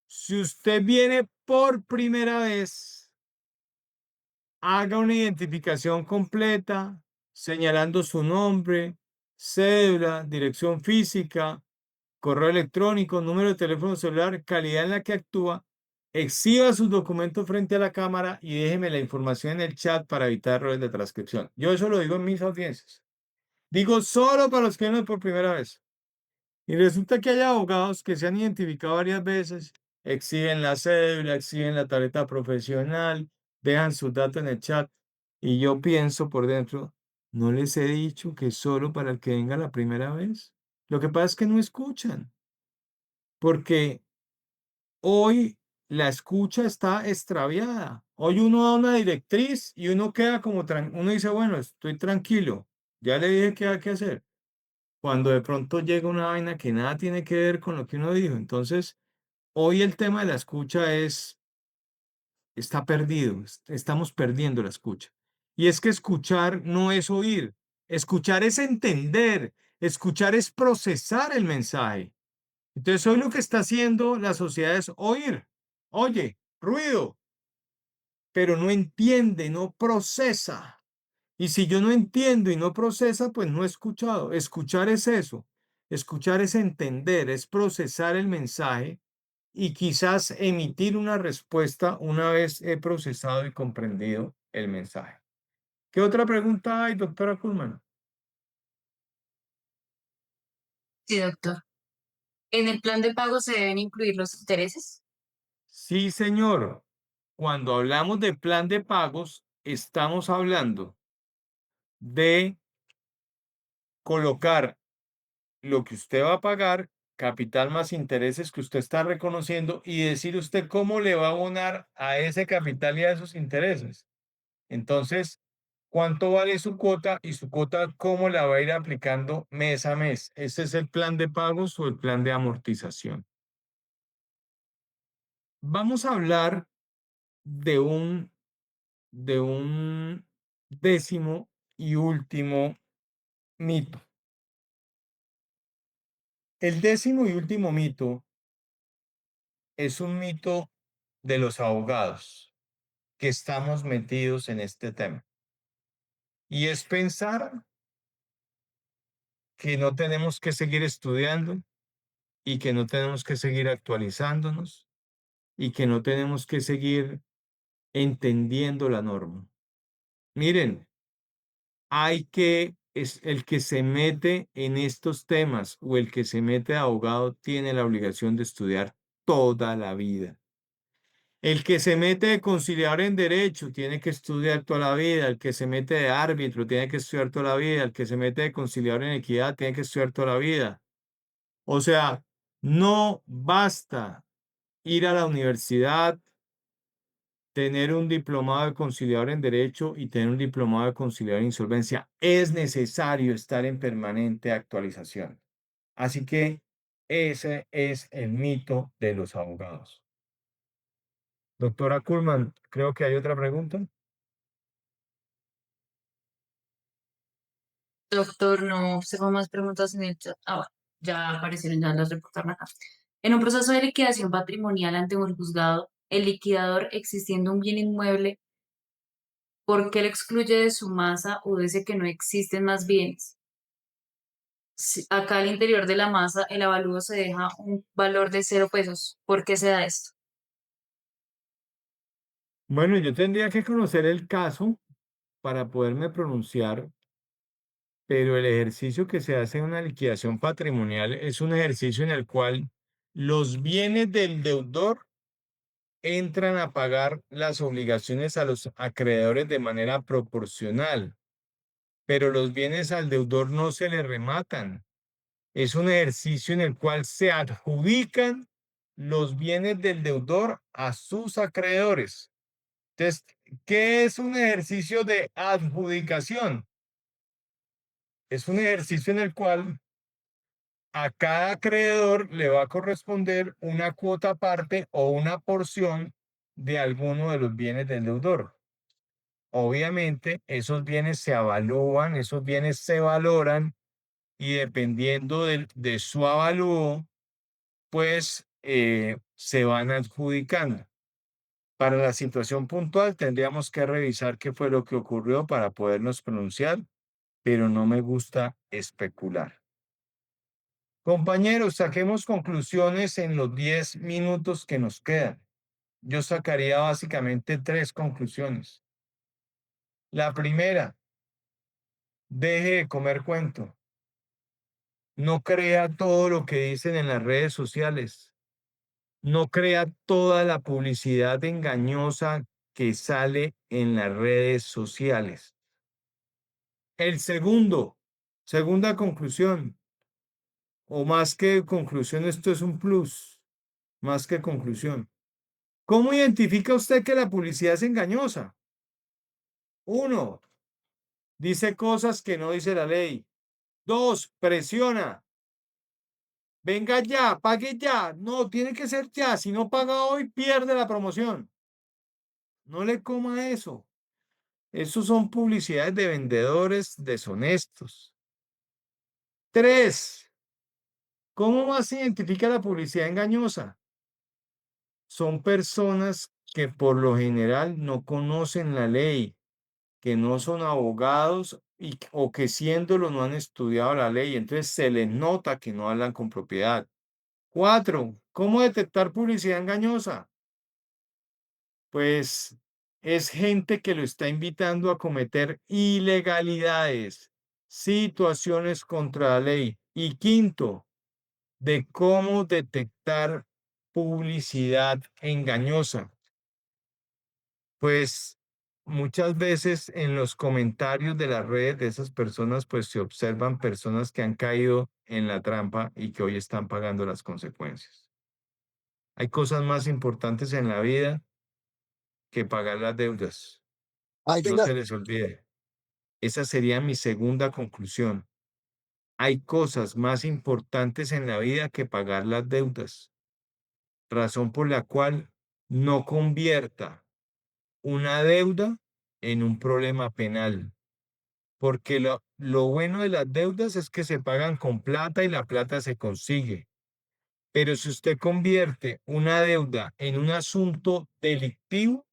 si usted viene por primera vez, haga una identificación completa, señalando su nombre, cédula, dirección física, correo electrónico, número de teléfono celular, calidad en la que actúa, exhiba sus documentos frente a la cámara y déjeme la información en el chat para evitar errores de transcripción. Yo eso lo digo en mis audiencias. Digo solo para los que vienen por primera vez. Y resulta que hay abogados que se han identificado varias veces, exhiben la cédula, exhiben la tarjeta profesional, dejan sus datos en el chat. Y yo pienso por dentro, ¿no les he dicho que solo para el que venga la primera vez? Lo que pasa es que no escuchan, porque hoy la escucha está extraviada. Hoy uno da una directriz y uno queda como, uno dice, bueno, estoy tranquilo, ya le dije qué hay que hacer cuando de pronto llega una vaina que nada tiene que ver con lo que uno dijo. Entonces, hoy el tema de la escucha está perdido, estamos perdiendo la escucha. Y es que escuchar no es oír, escuchar es entender, escuchar es procesar el mensaje. Entonces, hoy lo que está haciendo la sociedad es oír, oye, ruido, pero no entiende, no procesa. Y si yo no entiendo y no procesa, pues no he escuchado. Escuchar es eso. Escuchar es entender, es procesar el mensaje y quizás emitir una respuesta una vez he procesado y comprendido el mensaje. ¿Qué otra pregunta hay, doctora Kuhlman? Sí, doctor. ¿En el plan de pago se deben incluir los intereses? Sí, señor. Cuando hablamos de plan de pagos, estamos hablando de colocar lo que usted va a pagar, capital más intereses que usted está reconociendo y decir usted cómo le va a abonar a ese capital y a esos intereses. Entonces, ¿cuánto vale su cuota y su cuota cómo la va a ir aplicando mes a mes? Ese es el plan de pagos o el plan de amortización. Vamos a hablar de un décimo y último mito. El décimo y último mito es un mito de los abogados que estamos metidos en este tema. Y es pensar que no tenemos que seguir estudiando y que no tenemos que seguir actualizándonos y que no tenemos que seguir entendiendo la norma. Miren, hay que es el que se mete en estos temas o el que se mete de abogado tiene la obligación de estudiar toda la vida. El que se mete de conciliador en derecho tiene que estudiar toda la vida. El que se mete de árbitro tiene que estudiar toda la vida. El que se mete de conciliador en equidad tiene que estudiar toda la vida. O sea, no basta ir a la universidad, tener un diplomado de conciliador en derecho y tener un diplomado de conciliador en insolvencia. Es necesario estar en permanente actualización. Así que ese es el mito de los abogados. Doctora Kuhlman, creo que hay otra pregunta. Doctor, no tengo más preguntas en el chat. Ah, bueno, ya aparecieron, ya las reportaron acá. En un proceso de liquidación patrimonial ante un juzgado, el liquidador, existiendo un bien inmueble, ¿por qué lo excluye de su masa o dice que no existen más bienes? Acá al interior de la masa, el avalúo se deja un valor de 0 pesos. ¿Por qué se da esto? Bueno, yo tendría que conocer el caso para poderme pronunciar, pero el ejercicio que se hace en una liquidación patrimonial es un ejercicio en el cual los bienes del deudor entran a pagar las obligaciones a los acreedores de manera proporcional, pero los bienes al deudor no se le rematan. Es un ejercicio en el cual se adjudican los bienes del deudor a sus acreedores. Entonces, ¿qué es un ejercicio de adjudicación? Es un ejercicio en el cual a cada acreedor le va a corresponder una cuota aparte o una porción de alguno de los bienes del deudor. Obviamente, esos bienes se avalúan, esos bienes se valoran y dependiendo de su avalúo, pues se van adjudicando. Para la situación puntual tendríamos que revisar qué fue lo que ocurrió para podernos pronunciar, pero no me gusta especular. Compañeros, saquemos conclusiones en los 10 minutos que nos quedan. Yo sacaría básicamente 3 conclusiones. La primera, deje de comer cuento. No crea todo lo que dicen en las redes sociales. No crea toda la publicidad engañosa que sale en las redes sociales. El segundo, segunda conclusión, o más que conclusión, esto es un plus, más que conclusión. ¿Cómo identifica usted que la publicidad es engañosa? Uno, dice cosas que no dice la ley. Dos, presiona. Venga ya, pague ya. No, tiene que ser ya. Si no paga hoy, pierde la promoción. No le coma eso. Esos son publicidades de vendedores deshonestos. Tres, ¿cómo más se identifica la publicidad engañosa? Son personas que por lo general no conocen la ley, que no son abogados o que siéndolo no han estudiado la ley. Entonces se les nota que no hablan con propiedad. Cuatro, ¿cómo detectar publicidad engañosa? Pues es gente que lo está invitando a cometer ilegalidades, situaciones contra la ley. Y quinto, de cómo detectar publicidad engañosa. Pues muchas veces en los comentarios de las redes de esas personas, pues se observan personas que han caído en la trampa y que hoy están pagando las consecuencias. Hay cosas más importantes en la vida que pagar las deudas. Ay, No venga. se les olvide. Esa sería mi segunda conclusión. Hay cosas más importantes en la vida que pagar las deudas, razón por la cual no convierta una deuda en un problema penal, porque lo bueno de las deudas es que se pagan con plata y la plata se consigue. Pero si usted convierte una deuda en un asunto delictivo,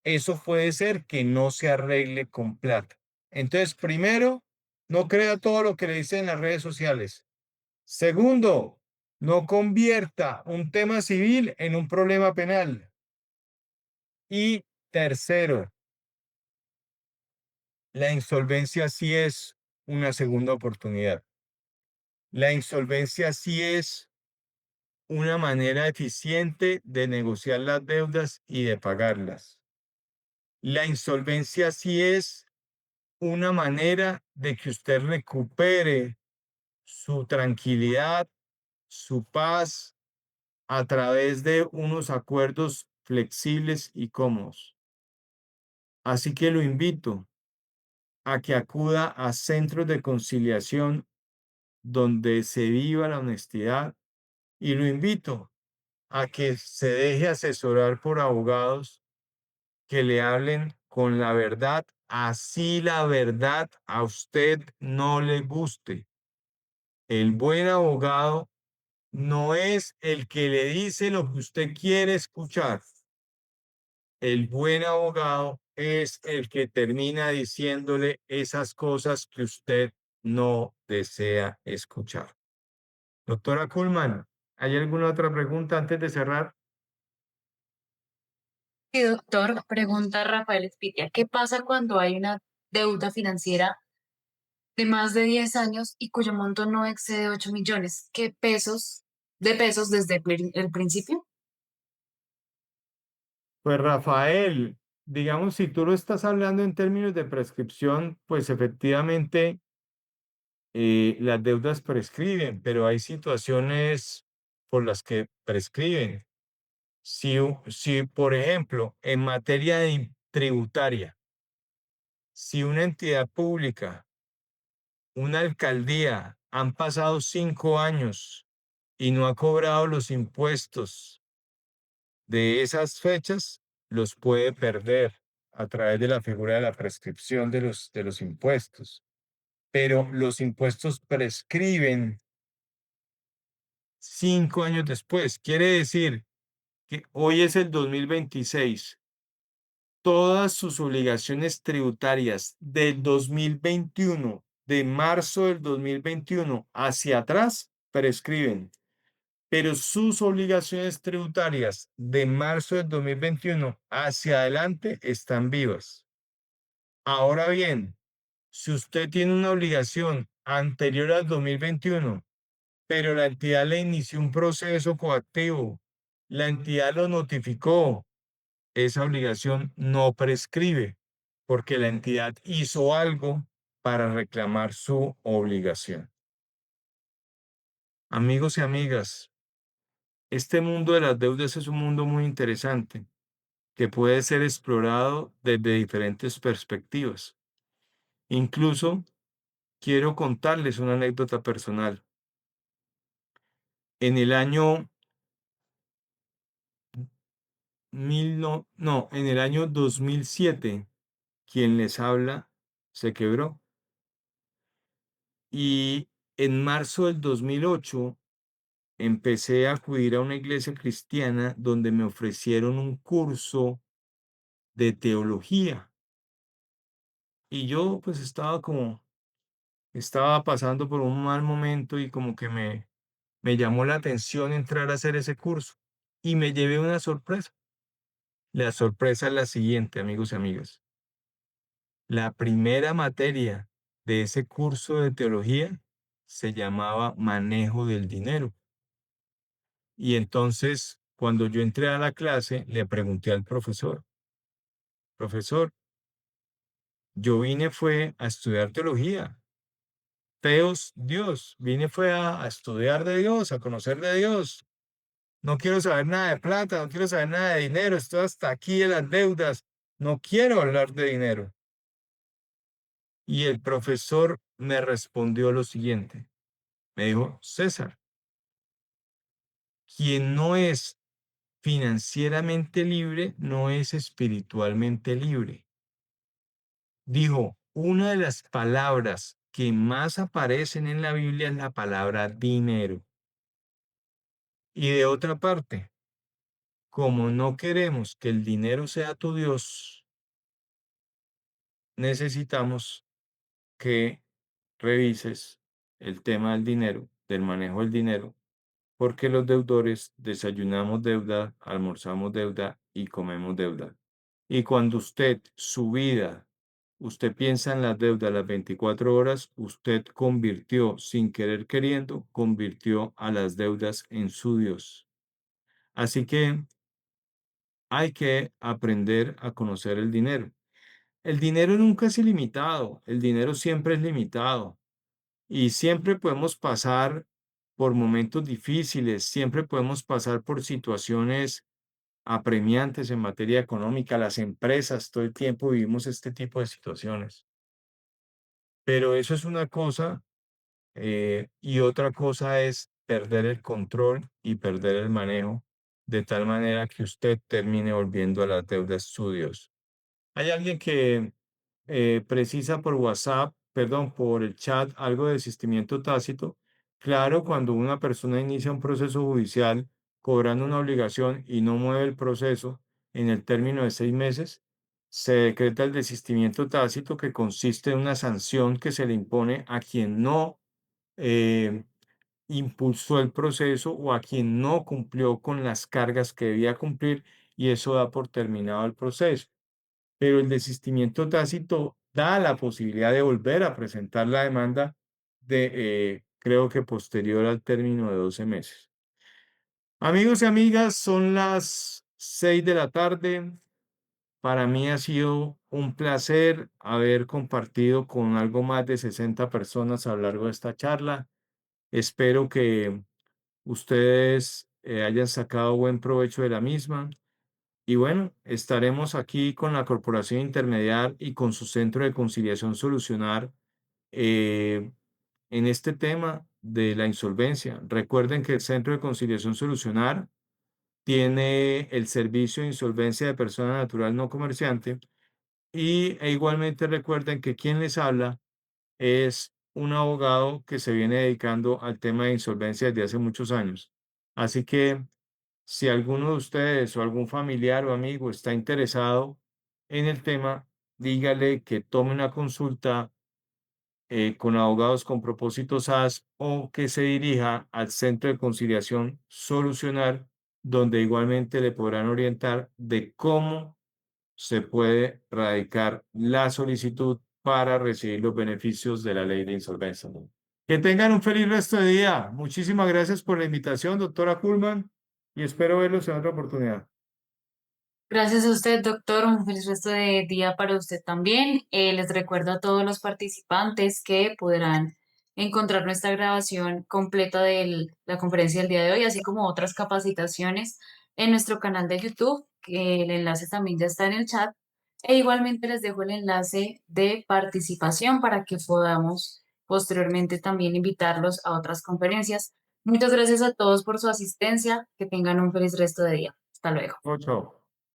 eso puede ser que no se arregle con plata. Entonces, primero, no crea todo lo que le dicen en las redes sociales. Segundo, no convierta un tema civil en un problema penal. Y tercero, la insolvencia sí es una segunda oportunidad. La insolvencia sí es una manera eficiente de negociar las deudas y de pagarlas. La insolvencia sí es una manera de que usted recupere su tranquilidad, su paz a través de unos acuerdos flexibles y cómodos. Así que lo invito a que acuda a centros de conciliación donde se viva la honestidad y lo invito a que se deje asesorar por abogados que le hablen con la verdad, así la verdad a usted no le guste. El buen abogado no es el que le dice lo que usted quiere escuchar. El buen abogado es el que termina diciéndole esas cosas que usted no desea escuchar. Doctora Kuhlman, ¿hay alguna otra pregunta antes de cerrar? Sí, doctor, pregunta Rafael Espitia, ¿qué pasa cuando hay una deuda financiera de más de 10 años y cuyo monto no excede 8 millones? ¿Qué pesos desde el principio? Pues Rafael, digamos, si tú lo estás hablando en términos de prescripción, pues efectivamente las deudas prescriben, pero hay situaciones por las que prescriben. Si, por ejemplo, en materia tributaria, si una entidad pública, una alcaldía, han pasado 5 años y no ha cobrado los impuestos de esas fechas, los puede perder a través de la figura de la prescripción de los impuestos. Pero los impuestos prescriben 5 años después. Quiere decir que hoy es el 2026. Todas sus obligaciones tributarias del 2021, de marzo del 2021 hacia atrás, prescriben. Pero sus obligaciones tributarias de marzo del 2021 hacia adelante están vivas. Ahora bien, si usted tiene una obligación anterior al 2021, pero la entidad le inició un proceso coactivo, la entidad lo notificó, esa obligación no prescribe, porque la entidad hizo algo para reclamar su obligación. Amigos y amigas, este mundo de las deudas es un mundo muy interesante que puede ser explorado desde diferentes perspectivas. Incluso quiero contarles una anécdota personal. En el año en el año 2007, quien les habla se quebró. Y en marzo del 2008 empecé a acudir a una iglesia cristiana donde me ofrecieron un curso de teología. Y yo pues estaba pasando por un mal momento y como que me llamó la atención entrar a hacer ese curso. Y me llevé una sorpresa. La sorpresa es la siguiente, amigos y amigas. La primera materia de ese curso de teología se llamaba manejo del dinero. Y entonces, cuando yo entré a la clase, le pregunté al profesor, yo vine fue a estudiar teología. Dios, vine fue a estudiar de Dios, a conocer de Dios. No quiero saber nada de plata, no quiero saber nada de dinero, estoy hasta aquí en las deudas, no quiero hablar de dinero. Y el profesor me respondió lo siguiente, me dijo, César, quien no es financieramente libre no es espiritualmente libre. Dijo, una de las palabras que más aparecen en la Biblia es la palabra dinero. Y de otra parte, como no queremos que el dinero sea tu Dios, necesitamos que revises el tema del dinero, del manejo del dinero, porque los deudores desayunamos deuda, almorzamos deuda y comemos deuda. Y cuando usted, su vida usted piensa en las deudas las 24 horas, usted convirtió, sin querer queriendo, convirtió a las deudas en su Dios. Así que hay que aprender a conocer el dinero. El dinero nunca es ilimitado, el dinero siempre es limitado y siempre podemos pasar por momentos difíciles, siempre podemos pasar por situaciones apremiantes en materia económica. Las empresas todo el tiempo vivimos este tipo de situaciones, pero eso es una cosa, y otra cosa es perder el control y perder el manejo de tal manera que usted termine volviendo a las deudas suyas. Hay alguien que precisa por WhatsApp, perdón, por el chat, algo de desistimiento tácito. Claro, cuando una persona inicia un proceso judicial cobrando una obligación y no mueve el proceso en el término de 6 meses, se decreta el desistimiento tácito, que consiste en una sanción que se le impone a quien no eh, impulsó el proceso o a quien no cumplió con las cargas que debía cumplir, y eso da por terminado el proceso. Pero el desistimiento tácito da la posibilidad de volver a presentar la demanda creo que posterior al término de 12 meses. Amigos y amigas, son las 6 de la tarde. Para mí ha sido un placer haber compartido con algo más de 60 personas a lo largo de esta charla. Espero que ustedes hayan sacado buen provecho de la misma. Y bueno, estaremos aquí con la Corporación Intermediar y con su Centro de Conciliación Solucionar eh, en este tema de la insolvencia. Recuerden que el Centro de Conciliación Solucionar tiene el servicio de insolvencia de persona natural no comerciante, e igualmente recuerden que quien les habla es un abogado que se viene dedicando al tema de insolvencia desde hace muchos años. Así que si alguno de ustedes o algún familiar o amigo está interesado en el tema, dígale que tome una consulta con abogados con propósitos SAS, o que se dirija al Centro de Conciliación Solucionar, donde igualmente le podrán orientar de cómo se puede radicar la solicitud para recibir los beneficios de la ley de insolvencia. Que tengan un feliz resto de día. Muchísimas gracias por la invitación, doctora Kuhlman, y espero verlos en otra oportunidad. Gracias a usted, doctor. Un feliz resto de día para usted también. Les recuerdo a todos los participantes que podrán encontrar nuestra grabación completa de la conferencia del día de hoy, así como otras capacitaciones en nuestro canal de YouTube, que el enlace también ya está en el chat. E igualmente les dejo el enlace de participación para que podamos posteriormente también invitarlos a otras conferencias. Muchas gracias a todos por su asistencia. Que tengan un feliz resto de día. Hasta luego. Chao, chao.